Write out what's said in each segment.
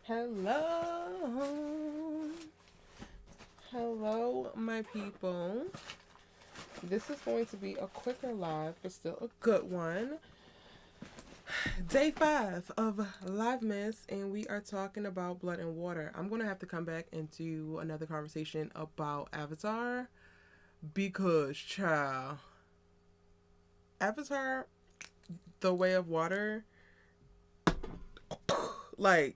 Hello. Hello, my people. This is going to be a quicker live, but still a good one. Day 5 of Live Miss, and we are talking about Blood and Water. I'm going to have to come back and do another conversation about Avatar because, child, Avatar, The Way of Water, like,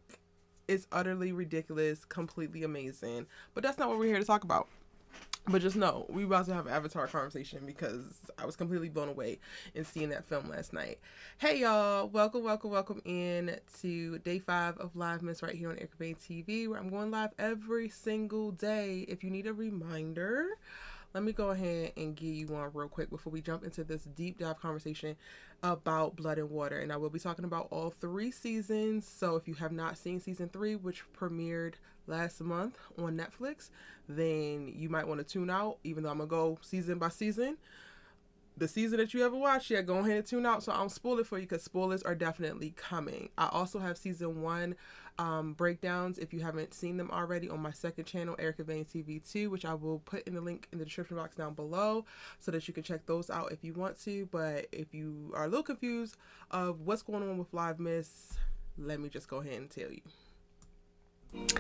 it's utterly ridiculous, completely amazing. But that's not what we're here to talk about. But just know, we about to have an Avatar conversation because I was completely blown away in seeing that film last night. Hey y'all, welcome in to day 5 of Live Miss right here on Airbnb TV, where I'm going live every single day. If you need a reminder, let me go ahead and give you one real quick before we jump into this deep dive conversation about Blood and Water. And I will be talking about all 3 seasons. So if you have not seen season 3, which premiered last month on Netflix, then you might want to tune out, even though I'm going to go season by season. The season that you ever watched, yeah, go ahead and tune out so I don't spoil it for you, because spoilers are definitely coming. I also have season 1 breakdowns, if you haven't seen them already, on my second channel, Erica Vane TV 2, which I will put in the link in the description box down below so that you can check those out if you want to. But if you are a little confused of what's going on with Live Miss, let me just go ahead and tell you.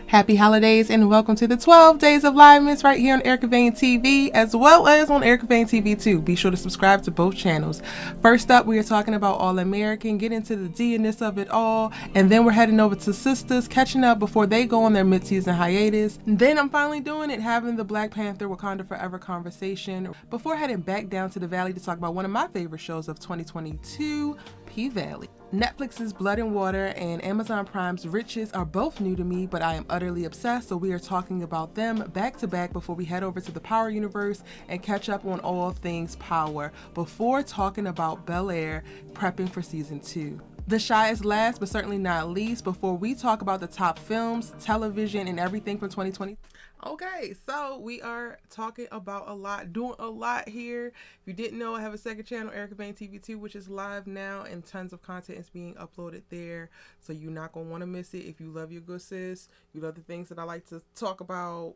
Happy holidays and welcome to the 12 days of Live Miss right here on Erica Vane TV, as well as on Erica Vane TV 2. Be sure to subscribe to both channels. First up, we are talking about All American, get into the D-ness of it all, and then we're heading over to Sisters, catching up before they go on their mid-season hiatus. And then I'm finally doing it, having the Black Panther Wakanda Forever conversation, before heading back down to the Valley to talk about one of my favorite shows of 2022, P-Valley. Netflix's Blood and Water and Amazon Prime's Riches are both new to me, but I am utterly obsessed, so we are talking about them back to back before we head over to the Power universe and catch up on all things Power, before talking about Bel-Air prepping for season 2. The Shy is last, but certainly not least, before we talk about the top films, television, and everything from 2020. Okay, so we are talking about a lot, doing a lot here. If you didn't know, I have a second channel, Erica Vane TV 2, which is live now, and tons of content is being uploaded there. So you're not going to want to miss it. If you love your good sis, you love the things that I like to talk about,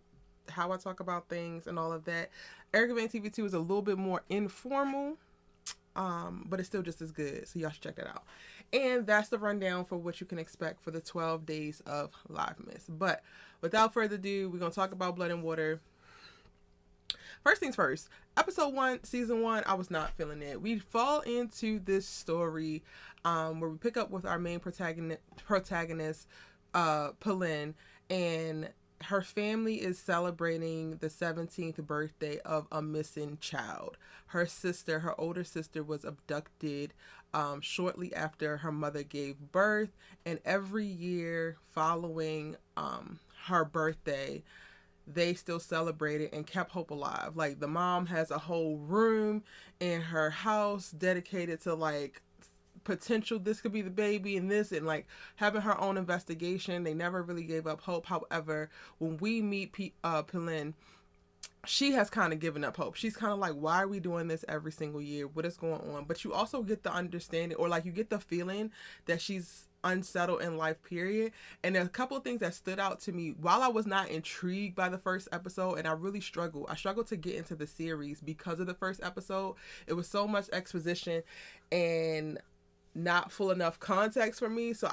how I talk about things and all of that. Erica Vane TV 2 is a little bit more informal, but it's still just as good. So y'all should check that out. And that's the rundown for what you can expect for the 12 days of Live Miss. But without further ado, we're going to talk about Blood and Water. First things first, episode 1, season 1, I was not feeling it. We fall into this story where we pick up with our main protagonist, Pelin, and her family is celebrating the 17th birthday of a missing child. Her sister, her older sister, was abducted shortly after her mother gave birth, and every year following her birthday, they still celebrated and kept hope alive. Like, the mom has a whole room in her house dedicated to, like, potential this could be the baby and this, and like having her own investigation. They never really gave up hope. However, when we meet Pelin, she has kind of given up hope. She's kind of like, why are we doing this every single year? What is going on? But you also get the understanding, or like you get the feeling that she's unsettled in life, period. And there's a couple of things that stood out to me. While I was not intrigued by the first episode, and I really struggled to get into the series because of the first episode. It was so much exposition and not full enough context for me, so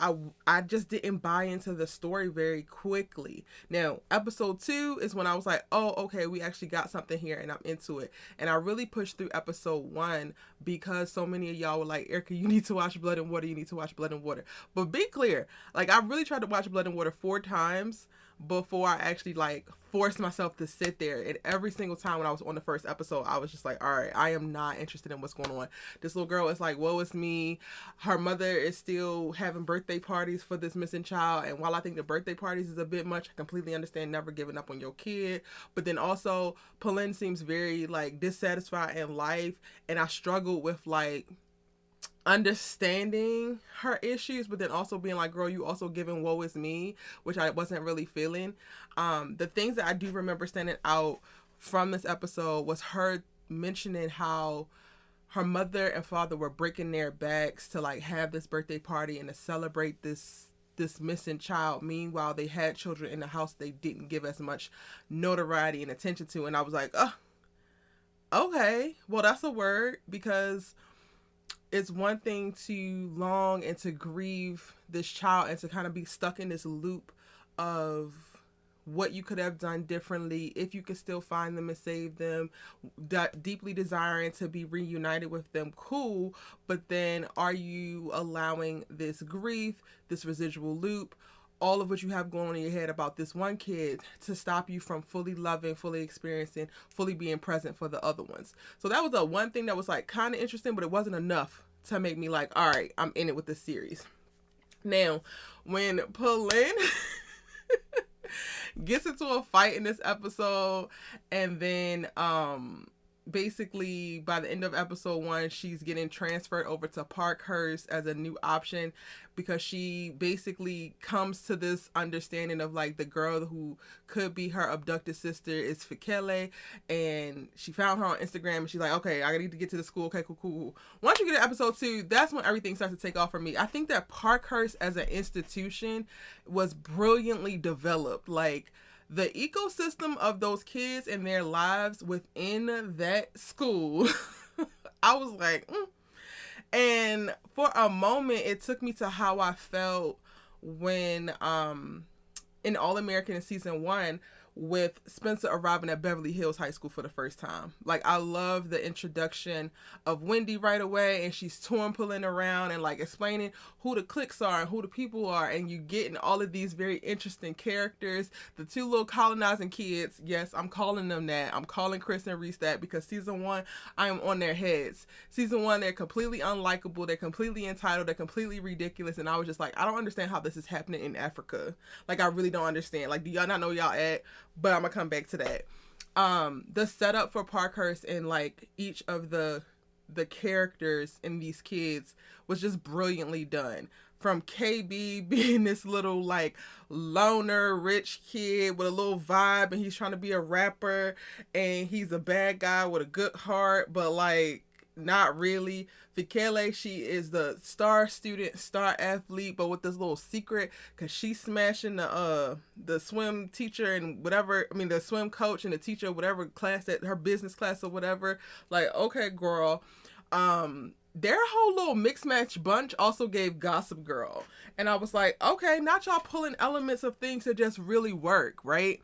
I just didn't buy into the story very quickly. Now, episode 2 is when I was like, oh, okay, we actually got something here, and I'm into it. And I really pushed through episode 1 because so many of y'all were like, Erica, you need to watch Blood and Water, you need to watch Blood and Water. But be clear, like, I really tried to watch Blood and Water 4 times before I actually like forced myself to sit there. And every single time when I was on the first episode, I was just like, all right, I am not interested in what's going on. This little girl is like, woe is me. Her mother is still having birthday parties for this missing child. And while I think the birthday parties is a bit much, I completely understand never giving up on your kid. But then also, Pelin seems very like dissatisfied in life. And I struggled with like understanding her issues, but then also being like, girl, you also giving woe is me, which I wasn't really feeling. The things that I do remember standing out from this episode was her mentioning how her mother and father were breaking their backs to like have this birthday party and to celebrate this this missing child. Meanwhile, they had children in the house they didn't give as much notoriety and attention to. And I was like, oh, okay, well, that's a word, because it's one thing to long and to grieve this child and to kind of be stuck in this loop of what you could have done differently, if you could still find them and save them, deeply desiring to be reunited with them, cool. But then are you allowing this grief, this residual loop, all of what you have going on in your head about this one kid to stop you from fully loving, fully experiencing, fully being present for the other ones? So that was the one thing that was like kind of interesting, but it wasn't enough to make me like, all right, I'm in it with this series. Now, when Pauline gets into a fight in this episode, and then basically by the end of episode 1, she's getting transferred over to Parkhurst as a new option, because she basically comes to this understanding of like the girl who could be her abducted sister is Fikele, and she found her on Instagram, and she's like, okay, I need to get to the school. Okay, cool. Once you get to episode 2, that's when everything starts to take off for me. I think that Parkhurst as an institution was brilliantly developed. Like, the ecosystem of those kids and their lives within that school, I was like, And for a moment, it took me to how I felt when, in All American in season 1, with Spencer arriving at Beverly Hills High School for the first time. Like, I love the introduction of Wendy right away, and she's pulling around and like explaining who the cliques are and who the people are, and you getting all of these very interesting characters. The 2 little colonizing kids, yes, I'm calling them that. I'm calling Chris and Reese that, because season 1, I am on their heads. Season 1, they're completely unlikable, they're completely entitled, they're completely ridiculous, and I was just like, I don't understand how this is happening in Africa. Like, I really don't understand. Like, do y'all not know y'all at? But I'm gonna come back to that. The setup for Parkhurst and like each of the characters in these kids was just brilliantly done. From KB being this little like loner rich kid with a little vibe, and he's trying to be a rapper, and he's a bad guy with a good heart, but like not really. Fikele, she is the star student, star athlete, but with this little secret, because she's smashing the swim teacher and whatever, I mean the swim coach and the teacher, whatever class, that her business class or whatever. Like, okay, girl. Their whole little mixed match bunch also gave Gossip Girl, and I was like, okay, not y'all pulling elements of things that just really work, right?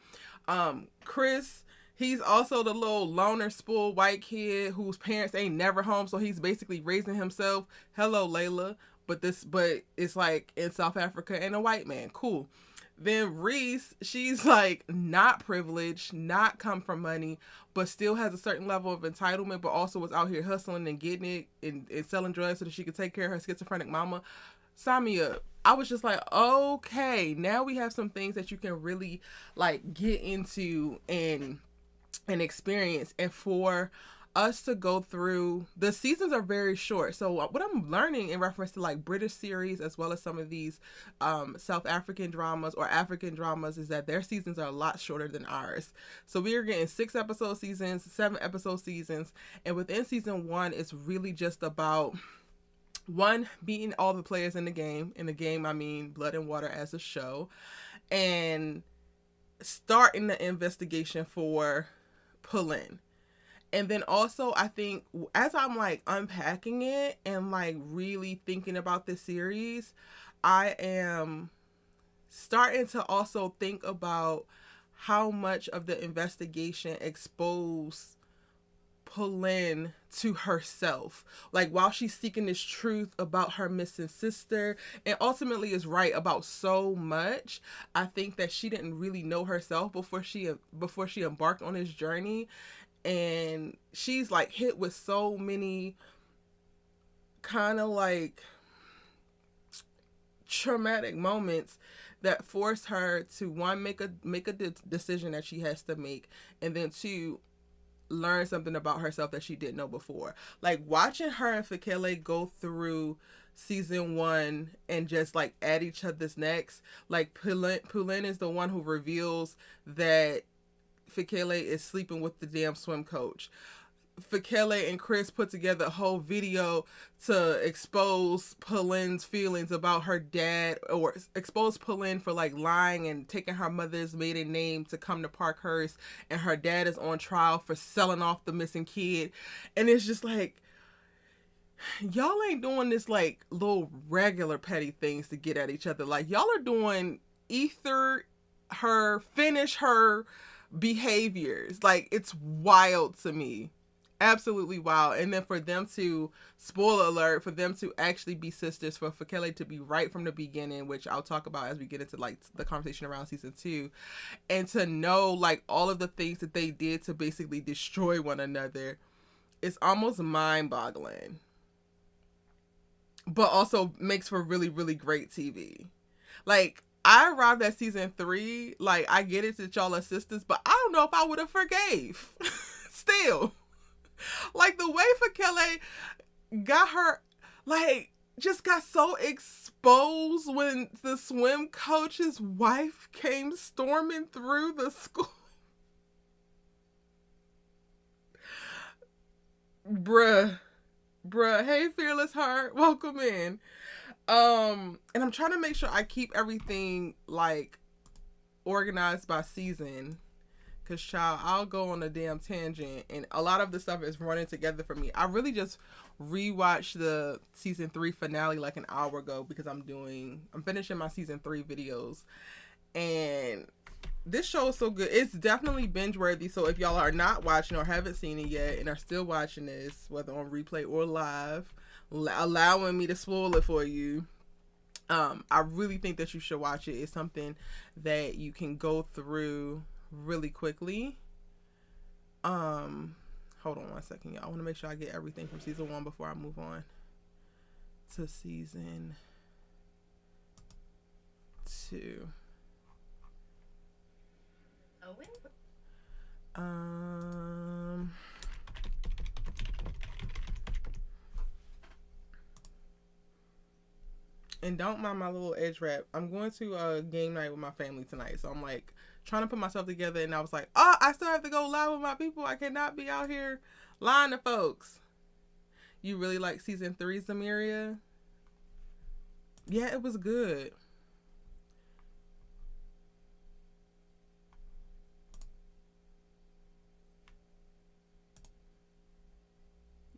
Chris, he's also the little loner, spoiled white kid whose parents ain't never home, so he's basically raising himself. Hello, Layla. But it's like in South Africa and a white man. Cool. Then Reese, she's like not privileged, not come from money, but still has a certain level of entitlement, but also was out here hustling and getting it and selling drugs so that she could take care of her schizophrenic mama. Sign me up. I was just like, okay, now we have some things that you can really like get into and experience. And for us to go through, the seasons are very short, so what I'm learning in reference to like British series as well as some of these South African dramas or African dramas is that their seasons are a lot shorter than ours. So we are getting 6 episode seasons, 7 episode seasons, and within season 1 it's really just about one, beating all the players in the game. In the game, I mean Blood and Water as a show, and starting the investigation for Pauline. And then also, I think as I'm like unpacking it and like really thinking about this series, I am starting to also think about how much of the investigation exposed Pauline to herself. Like, while she's seeking this truth about her missing sister and ultimately is right about so much, I think that she didn't really know herself before she embarked on this journey. And she's like hit with so many kind of like traumatic moments that force her to, one, make a decision that she has to make, and then 2, learn something about herself that she didn't know before. Like, watching her and Fikele go through season 1 and just like at each other's necks. Like, Pauline is the one who reveals that Fikele is sleeping with the damn swim coach. Fakele and Chris put together a whole video to expose Pauline's feelings about her dad, or expose Pauline for like lying and taking her mother's maiden name to come to Parkhurst, and her dad is on trial for selling off the missing kid. And it's just like, y'all ain't doing this like little regular petty things to get at each other. Like, y'all are doing finish her behaviors. Like, it's wild to me. Absolutely wild. And then for them to, spoiler alert, for them to actually be sisters, for Fakele to be right from the beginning, which I'll talk about as we get into like the conversation around season 2, and to know like all of the things that they did to basically destroy one another, it's almost mind-boggling, but also makes for really, really great TV. Like, I arrived at season 3, like, I get it that y'all are sisters, but I don't know if I would have forgave. Still. Like, the way Fakele got her, like, just got so exposed when the swim coach's wife came storming through the school. Bruh. Hey, Fearless Heart. Welcome in. And I'm trying to make sure I keep everything, like, organized by season. Because, child, I'll go on a damn tangent. And a lot of the stuff is running together for me. I really just rewatched the season 3 finale like an hour ago because I'm finishing my season 3 videos. And this show is so good. It's definitely binge worthy. So if y'all are not watching or haven't seen it yet and are still watching this, whether on replay or live, allowing me to spoil it for you, I really think that you should watch it. It's something that you can go through really quickly. Hold on one second, y'all. I want to make sure I get everything from season 1 before I move on to season 2. And don't mind my little edge wrap. I'm going to a game night with my family tonight, so I'm like trying to put myself together, and I was like, oh, I still have to go live with my people. I cannot be out here lying to folks. You really like season 3, Zamiria? Yeah, it was good.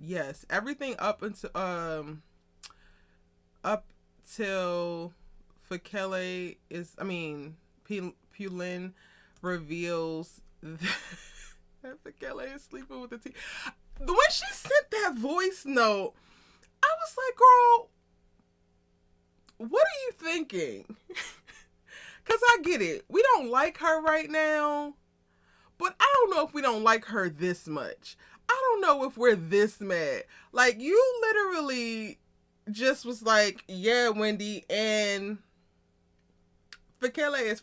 Yes, everything up till Fakele Pauline reveals that Fakele is sleeping with the T. When she sent that voice note, I was like, girl, what are you thinking? Because I get it. We don't like her right now, but I don't know if we don't like her this much. I don't know if we're this mad. Like, you literally just was like, yeah, Wendy, and Fakele is,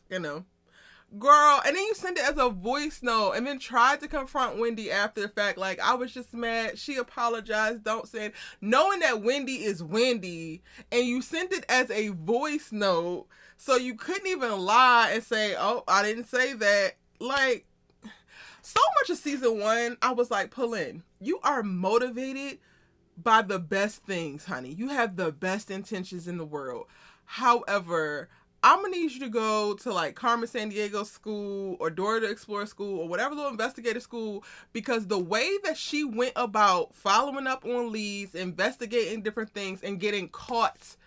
girl, and then you send it as a voice note and then tried to confront Wendy after the fact. Like, I was just mad. She apologized. Don't say it. Knowing that Wendy is Wendy, and you sent it as a voice note, so you couldn't even lie and say, oh, I didn't say that. Like, so much of season 1, I was like, Pauline, you are motivated by the best things, honey. You have the best intentions in the world. However, I'm gonna need you to go to like Carmen Sandiego school or Dora the Explorer school or whatever little investigator school, because the way that she went about following up on leads, investigating different things, and getting caught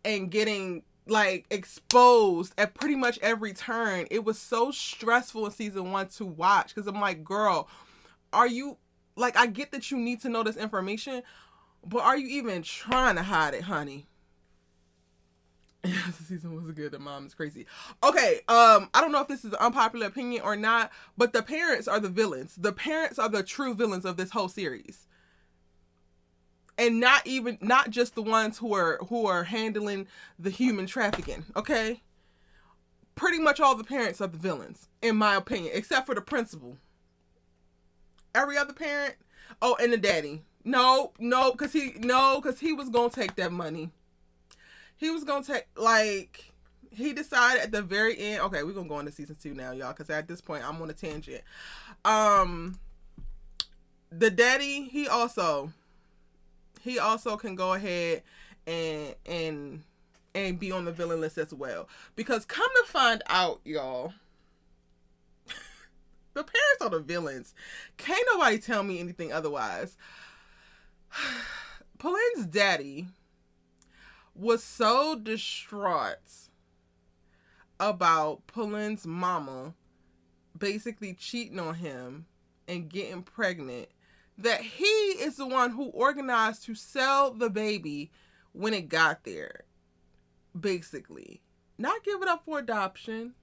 and getting like exposed at pretty much every turn, it was so stressful in season 1 to watch. Because I'm like, girl, are you, like, I get that you need to know this information, but are you even trying to hide it, honey? The season was good. The mom is crazy. Okay, I don't know if this is an unpopular opinion or not, but the parents are the villains. The parents are the true villains of this whole series. And not just the ones who are handling the human trafficking, okay? Pretty much all the parents are the villains, in my opinion, except for the principal. Every other parent, oh, and the daddy. No, because he was gonna take that money. He was gonna take, like, he decided at the very end. Okay, we're gonna go into season 2 now, y'all, because at this point I'm on a tangent. the daddy, he also can go ahead and be on the villain list as well. Because come to find out, y'all, the parents are the villains. Can't nobody tell me anything otherwise. Pauline's daddy was so distraught about Pauline's mama basically cheating on him and getting pregnant that he is the one who organized to sell the baby when it got there. Basically. Not give it up for adoption,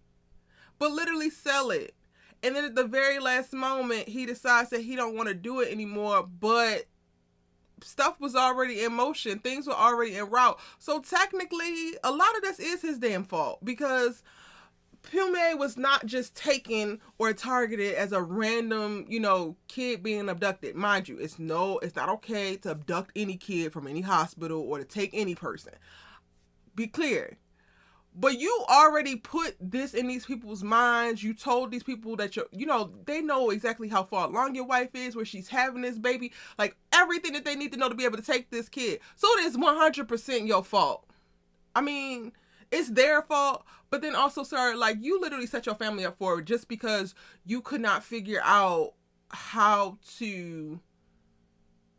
but literally sell it. And then at the very last moment, he decides that he don't want to do it anymore, but stuff was already in motion. Things were already en route. So technically, a lot of this is his damn fault, because Pume was not just taken or targeted as a random, kid being abducted. Mind you, it's not okay to abduct any kid from any hospital or to take any person. Be clear. But you already put this in these people's minds. You told these people that they know exactly how far along your wife is, where she's having this baby, like everything that they need to know to be able to take this kid. So it is 100% your fault. I mean, it's their fault, but then also, sir, like, you literally set your family up for it just because you could not figure out how to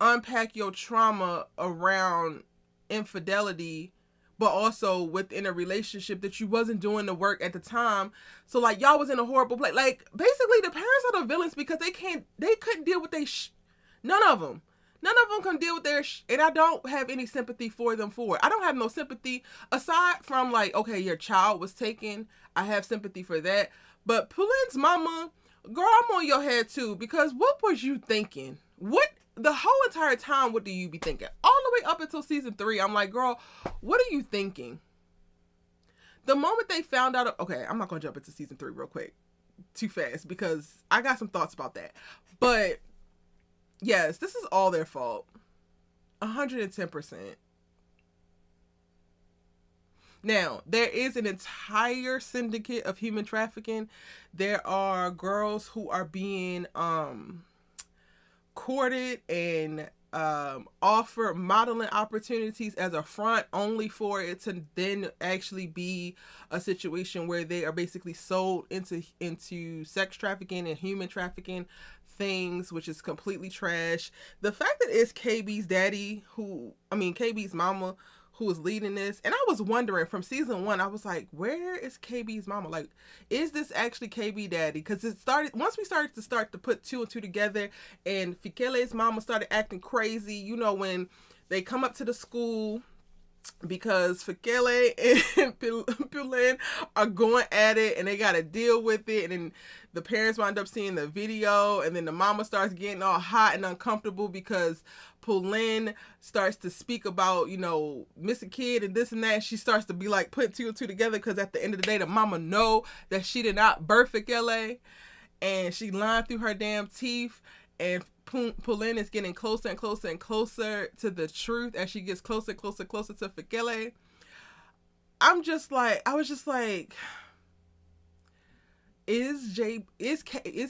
unpack your trauma around infidelity, but also within a relationship that you wasn't doing the work at the time. So, like, y'all was in a horrible place. Like, basically, the parents are the villains because they couldn't deal with none of them. None of them can deal with their and I don't have any sympathy for them for it. I don't have no sympathy aside from, like, okay, your child was taken. I have sympathy for that. But Pauline's mama, girl, I'm on your head too, because what was you thinking? The whole entire time, what do you be thinking? All the way up until season 3, I'm like, girl, what are you thinking? The moment they found out, okay, I'm not going to jump into season 3 real quick, too fast, because I got some thoughts about that. But yes, this is all their fault. 110%. Now, there is an entire syndicate of human trafficking. There are girls who are being courted and offer modeling opportunities as a front, only for it to then actually be a situation where they are basically sold into sex trafficking and human trafficking things, which is completely trash. The fact that it's KB's mama who is leading this, and I was wondering from season 1, I was like, where is KB's mama? Like, is this actually KB daddy? Because once we started to put 2 and 2 together, and Fikele's mama started acting crazy, when they come up to the school, because Fikele and Pauline are going at it and they got to deal with it, and then the parents wind up seeing the video, and then the mama starts getting all hot and uncomfortable because Pauline starts to speak about, missing kid and this and that. She starts to be like putting 2 and 2 together, because at the end of the day, the mama know that she did not birth Fikele, and she lied through her damn teeth, and Pauline is getting closer and closer and closer to the truth as she gets closer and closer and closer to Fikele. I was just like, is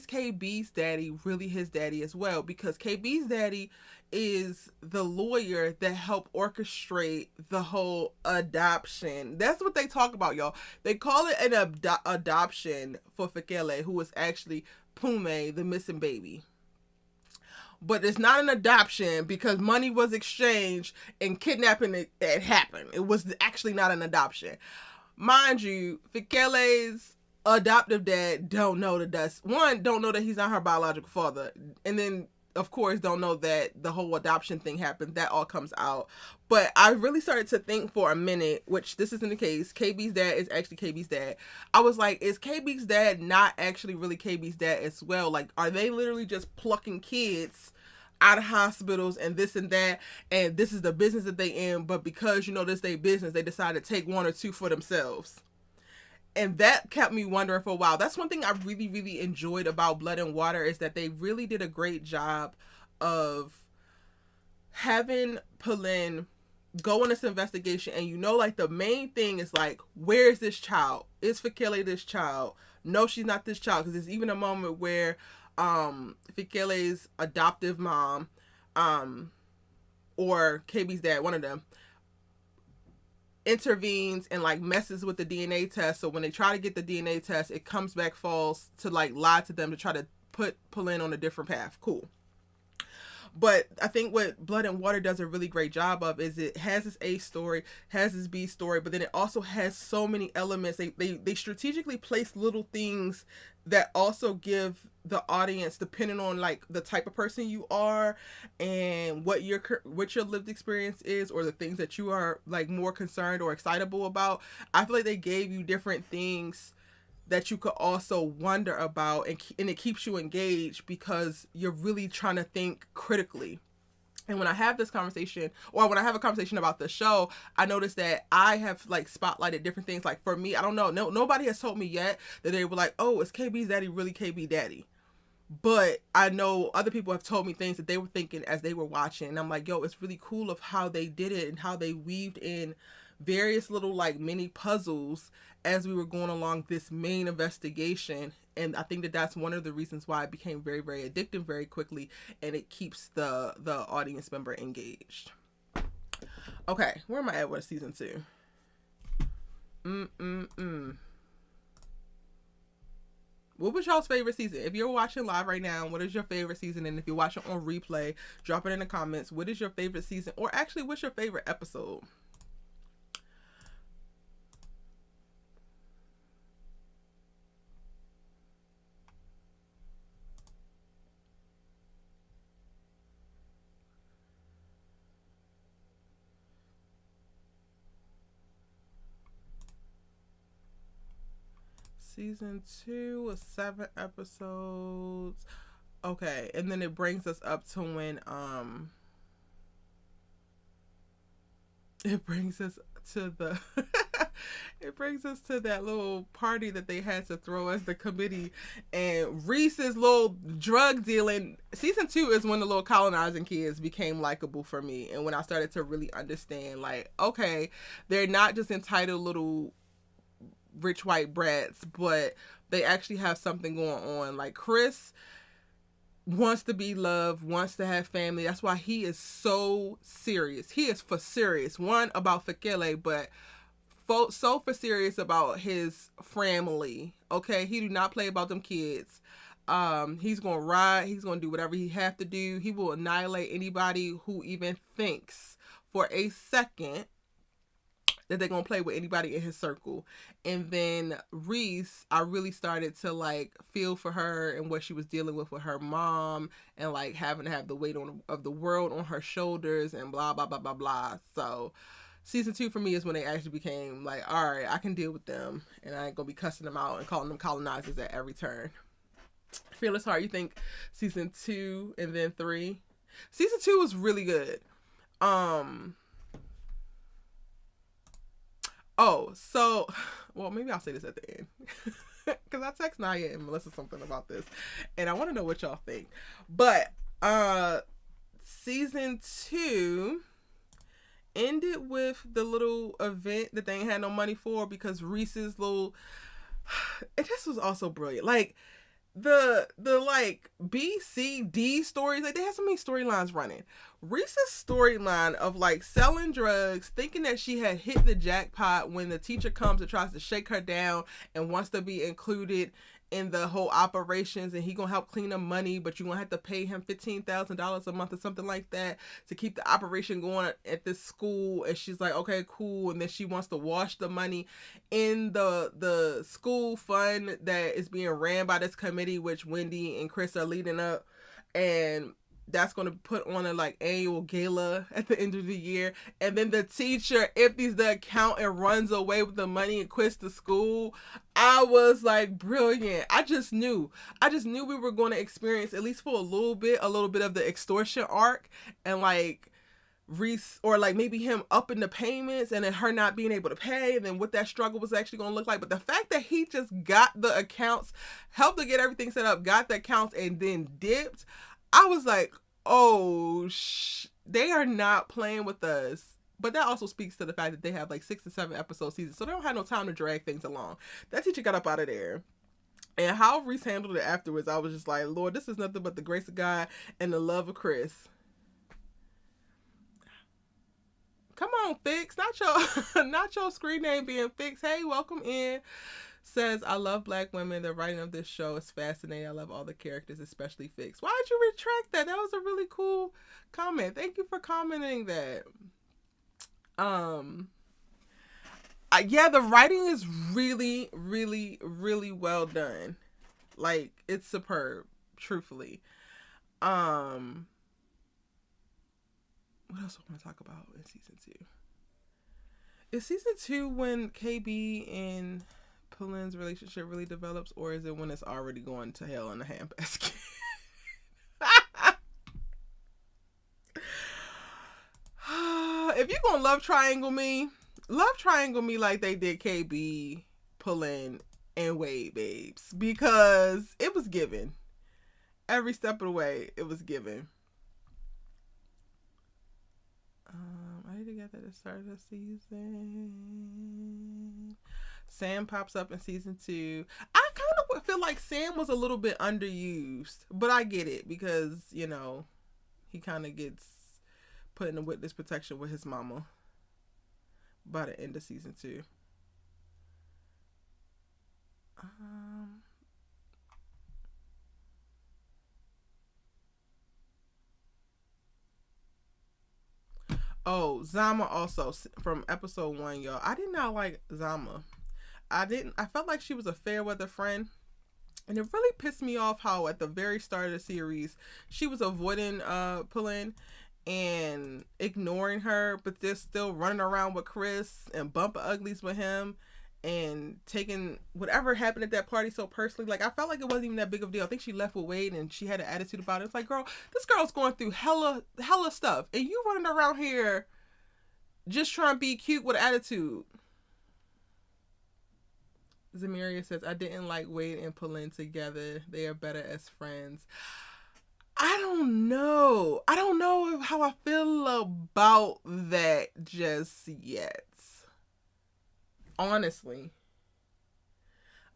KB's daddy really his daddy as well? Because KB's daddy is the lawyer that helped orchestrate the whole adoption. That's what they talk about, y'all. They call it an adoption for Fikele, who was actually Pume, the missing baby. But it's not an adoption because money was exchanged and kidnapping it happened. It was actually not an adoption. Mind you, Fikele's adoptive dad don't know that he's not her biological father. And then, of course, don't know that the whole adoption thing happened. That all comes out. But I really started to think for a minute, which this isn't the case. KB's dad is actually KB's dad. I was like, is KB's dad not actually really KB's dad as well? Like, are they literally just plucking kids out of hospitals and this and that, and this is the business that they in, but because, this their business, they decide to take 1 or 2 for themselves? And that kept me wondering for a while. That's one thing I really, really enjoyed about Blood and Water, is that they really did a great job of having Pauline go on this investigation, and like the main thing is like, where is this child? Is Fikele this child? No, she's not this child, because there's even a moment where Fikele's adoptive mom, or KB's dad, one of them, intervenes and like messes with the DNA test. So when they try to get the DNA test, it comes back false to like lie to them to try to pull in on a different path. Cool. But I think what Blood and Water does a really great job of is it has this A story, has this B story, but then it also has so many elements. They strategically place little things that also give the audience, depending on like the type of person you are and what your lived experience is, or the things that you are like more concerned or excitable about. I feel like they gave you different things that you could also wonder about, and it keeps you engaged because you're really trying to think critically. And when I have this conversation, or when I have a conversation about the show, I notice that I have like spotlighted different things. Like for me, I don't know, nobody has told me yet that they were like, oh, is KB's daddy really KB daddy? But I know other people have told me things that they were thinking as they were watching. And I'm like, yo, it's really cool of how they did it and how they weaved in various little like mini puzzles as we were going along this main investigation. And I think that that's one of the reasons why it became very, very addictive very quickly, and it keeps the audience member engaged. Okay, where am I at with season 2? What was y'all's favorite season? If you're watching live right now, what is your favorite season? And if you're watching on replay, drop it in the comments. What is your favorite season? Or actually, what's your favorite episode? Season 2 was 7 episodes. Okay, and then it brings us up to when it brings us to the it brings us to that little party that they had to throw as the committee, and Reese's little drug dealing. Season 2 is when the little colonizing kids became likable for me, and when I started to really understand, like, okay, they're not just entitled little rich white brats, but they actually have something going on. Like Chris wants to be loved, wants to have family. That's why he is so serious. He is for serious. One, about Fikele, but so for serious about his family. Okay, he do not play about them kids. He's gonna ride. He's gonna do whatever he have to do. He will annihilate anybody who even thinks for a second that they're gonna play with anybody in his circle. And then Reese, I really started to like feel for her and what she was dealing with her mom, and like having to have the weight of the world on her shoulders, and blah blah blah blah blah. So season 2 for me is when they actually became like, all right, I can deal with them, and I ain't gonna be cussing them out and calling them colonizers at every turn. Fearless Heart, you think season 2 and then 3? Season 2 was really good. Oh, so, well, maybe I'll say this at the end. Because I text Naya and Melissa something about this, and I want to know what y'all think. But season 2 ended with the little event that they ain't had no money for, because Reese's little... It just was also brilliant. Like, the like B, C, D stories, like they had so many storylines running. Reese's storyline of like selling drugs, thinking that she had hit the jackpot when the teacher comes and tries to shake her down and wants to be included in the whole operations, and he gonna help clean up money, but you gonna have to pay him $15,000 a month or something like that to keep the operation going at this school. And she's like, okay, cool. And then she wants to wash the money in the school fund that is being ran by this committee, which Wendy and Chris are leading up, and that's going to put on a like annual gala at the end of the year. And then the teacher empties the account and runs away with the money and quits the school. I was like, brilliant. I just knew we were going to experience, at least for a little bit of the extortion arc, and like Reese, or like maybe him upping the payments and then her not being able to pay, and then what that struggle was actually going to look like. But the fact that he just got the accounts, helped to get everything set up, got the accounts, and then dipped, I was like, oh, they are not playing with us. But that also speaks to the fact that they have like 6 to 7 episode seasons, so they don't have no time to drag things along. That teacher got up out of there And how Reese handled it afterwards, I was just like, Lord, this is nothing but the grace of God and the love of Chris. Come on, Fix. Not your screen name being Fix. Hey, welcome in. Says, I love black women. The writing of this show is fascinating. I love all the characters, especially Fix. Why did you retract that? That was a really cool comment. Thank you for commenting that. Yeah, the writing is really, really, really well done. Like, it's superb, truthfully. What else I want to talk about in season 2? Is season 2 when KB and Pauline's relationship really develops, or is it when it's already going to hell in a handbasket? If you're gonna love triangle me like they did KB, Pauline, and Wade, babes, because it was given. Every step of the way, it was given. I need to get that at the start of the season. Sam pops up in season 2. I kind of feel like Sam was a little bit underused, but I get it because, you know, he kind of gets put in the witness protection with his mama by the end of season 2. Oh, Zama also from episode 1, y'all. I did not like Zama. I felt like she was a fair weather friend. And it really pissed me off how at the very start of the series, she was avoiding Pauline and ignoring her, but they're still running around with Chris and bumping uglies with him and taking whatever happened at that party so personally. Like, I felt like it wasn't even that big of a deal. I think she left with Wade and she had an attitude about it. It's like, girl, this girl's going through hella stuff and you running around here just trying to be cute with attitude. Zamiria says, I didn't like Wade and Pauline together. They are better as friends. I don't know how I feel about that just yet. Honestly.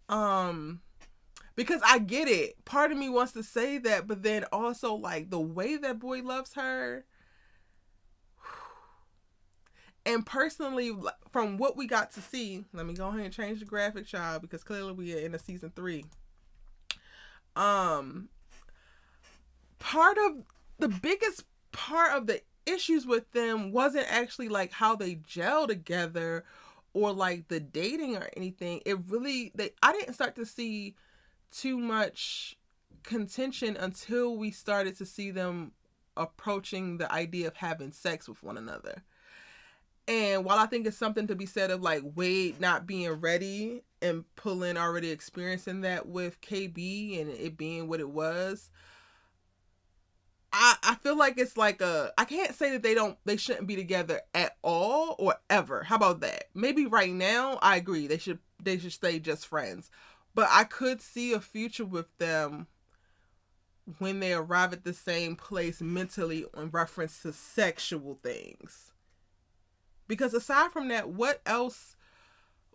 Because I get it. Part of me wants to say that, but then also, like, the way that boy loves her. And personally, from what we got to see, let me go ahead and change the graphic, child, because clearly we are in a season 3. The biggest part of the issues with them wasn't actually like how they gel together or like the dating or anything. I didn't start to see too much contention until we started to see them approaching the idea of having sex with one another. And while I think it's something to be said of like Wade not being ready and Pauline already experiencing that with KB and it being what it was, I feel like it's like I can't say that they shouldn't be together at all or ever. How about that? Maybe right now, I agree. They should stay just friends. But I could see a future with them when they arrive at the same place mentally in reference to sexual things. Because aside from that, what else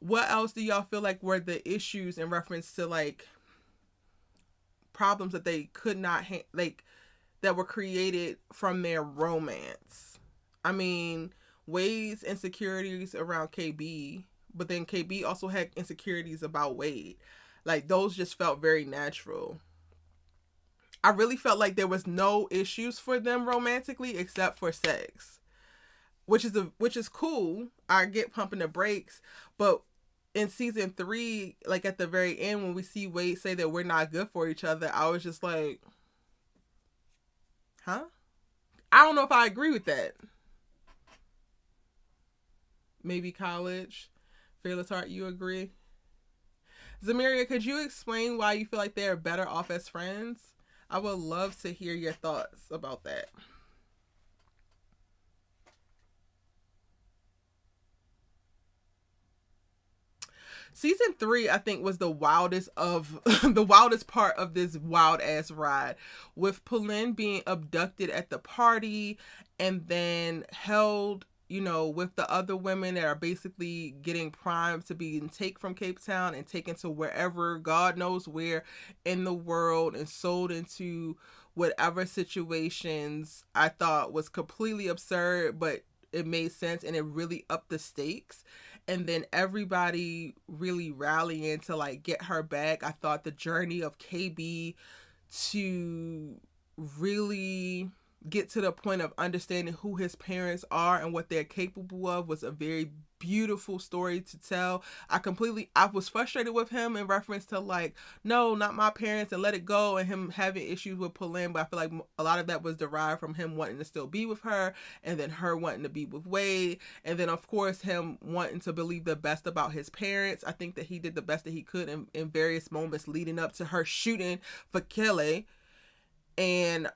do y'all feel like were the issues in reference to like problems that they could not that were created from their romance? I mean, Wade's insecurities around KB, but then KB also had insecurities about Wade. Like, those just felt very natural. I really felt like there was no issues for them romantically except for sex, which is cool. I get pumping the brakes, but in season 3, like at the very end when we see Wade say that we're not good for each other, I was just like, huh? I don't know if I agree with that. Maybe College. Fearless Heart, you agree? Zamiria, could you explain why you feel like they're better off as friends? I would love to hear your thoughts about that. Season 3, I think, was the wildest part of this wild ass ride, with Pauline being abducted at the party and then held you know, with the other women that are basically getting primed to be taken from Cape Town and taken to wherever, God knows where in the world, and sold into whatever situations, I thought was completely absurd, but it made sense and it really upped the stakes. And then everybody really rallying to like get her back. I thought the journey of KB to really get to the point of understanding who his parents are and what they're capable of was a very beautiful story to tell. I was frustrated with him in reference to like, no, not my parents, and let it go, and him having issues with Pauline, but I feel like a lot of that was derived from him wanting to still be with her, and then her wanting to be with Wade, and then of course him wanting to believe the best about his parents. I think that he did the best that he could in various moments leading up to her shooting for Kelly. And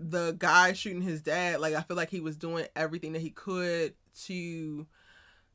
the guy shooting his dad, like I feel like he was doing everything that he could to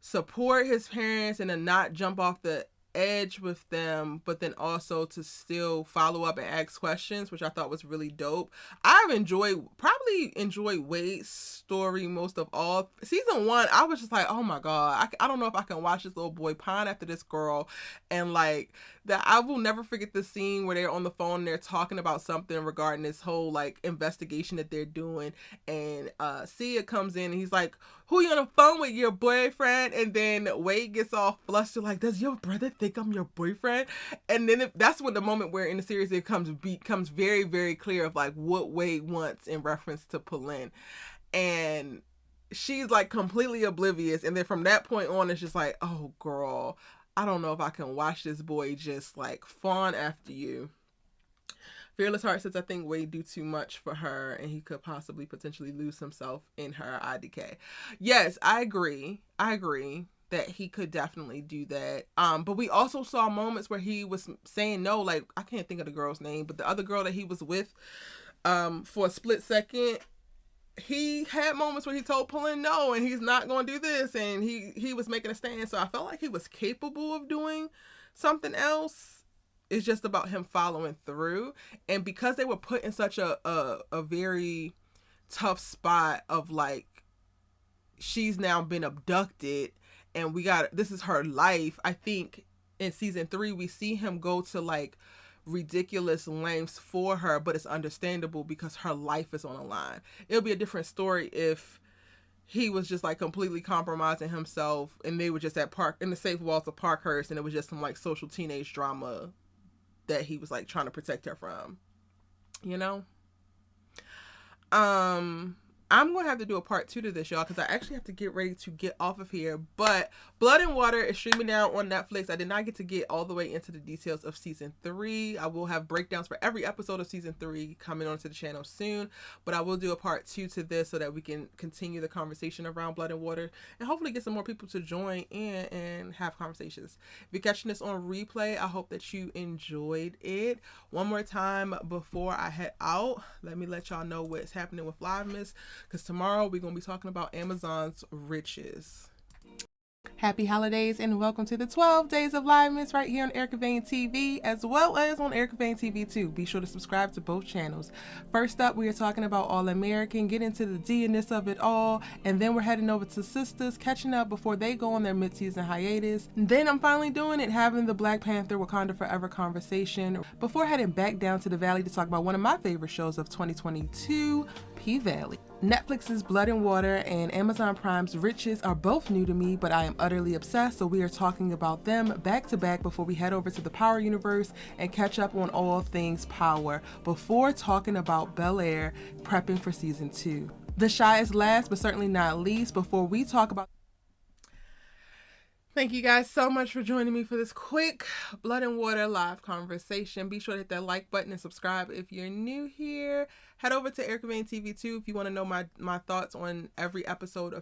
support his parents and to not jump off the edge with them, but then also to still follow up and ask questions, which I thought was really dope. Probably enjoyed Wade's story most of all. Season 1, I was just like, oh my God, I don't know if I can watch this little boy pine after this girl. And like that, I will never forget the scene where they're on the phone and they're talking about something regarding this whole like investigation that they're doing, and Sia comes in and he's like, who you on the phone with, your boyfriend? And then Wade gets all flustered like, does your brother think I'm your boyfriend? And then that's what the moment where in the series it becomes very, very clear of like what Wade wants in reference to Pauline. And she's like completely oblivious. And then from that point on, it's just like, oh girl, I don't know if I can watch this boy just like fawn after you. Fearless Heart says, I think Wade do too much for her and he could possibly potentially lose himself in her IDK. Yes, I agree that he could definitely do that. But we also saw moments where he was saying no, like I can't think of the girl's name, but the other girl that he was with for a split second, he had moments where he told Pauline no and he's not going to do this, and he was making a stand. So I felt like he was capable of doing something else. It's just about him following through. And because they were put in such a very tough spot of like, she's now been abducted and this is her life. I think in season 3, we see him go to like ridiculous lengths for her, but it's understandable because her life is on the line. It'll be a different story if he was just like completely compromising himself and they were just in the safe walls of Parkhurst, and it was just some like social teenage drama that he was like trying to protect her from, you know? I'm going to have to do a part 2 to this, y'all, because I actually have to get ready to get off of here. But Blood and Water is streaming now on Netflix. I did not get to get all the way into the details of season 3. I will have breakdowns for every episode of season 3 coming onto the channel soon. But I will do a part 2 to this so that we can continue the conversation around Blood and Water and hopefully get some more people to join in and have conversations. If you're catching this on replay, I hope that you enjoyed it. One more time before I head out, let me let y'all know what's happening with Livemas, because tomorrow we're going to be talking about Amazon's riches. Happy holidays and welcome to the 12 Days of Livemas right here on Erica Vane TV, as well as on Erica Vane TV 2. Be sure to subscribe to both channels. First up, we are talking about All American, get into the D-ness of it all, and then we're heading over to Sisters, catching up before they go on their mid-season hiatus. And then I'm finally doing it, having the Black Panther Wakanda Forever conversation, before heading back down to the Valley to talk about one of my favorite shows of 2022, P-Valley. Netflix's Blood and Water and Amazon Prime's Riches are both new to me, but I am utterly obsessed, so we are talking about them back to back before we head over to the Power universe and catch up on all things Power, before talking about Bel-Air prepping for season 2. The Shy is last, but certainly not least, before we talk about... Thank you guys so much for joining me for this quick Blood and Water live conversation. Be sure to hit that like button and subscribe if you're new here. Head over to Erica Vane TV 2 if you want to know my thoughts on every episode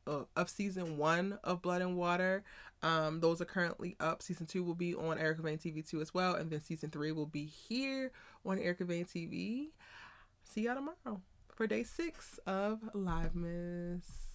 of season 1 of Blood and Water. Those are currently up. Season 2 will be on Erica Vane TV 2 as well, and then season 3 will be here on Erica Vane TV. See y'all tomorrow for day 6 of Livemas.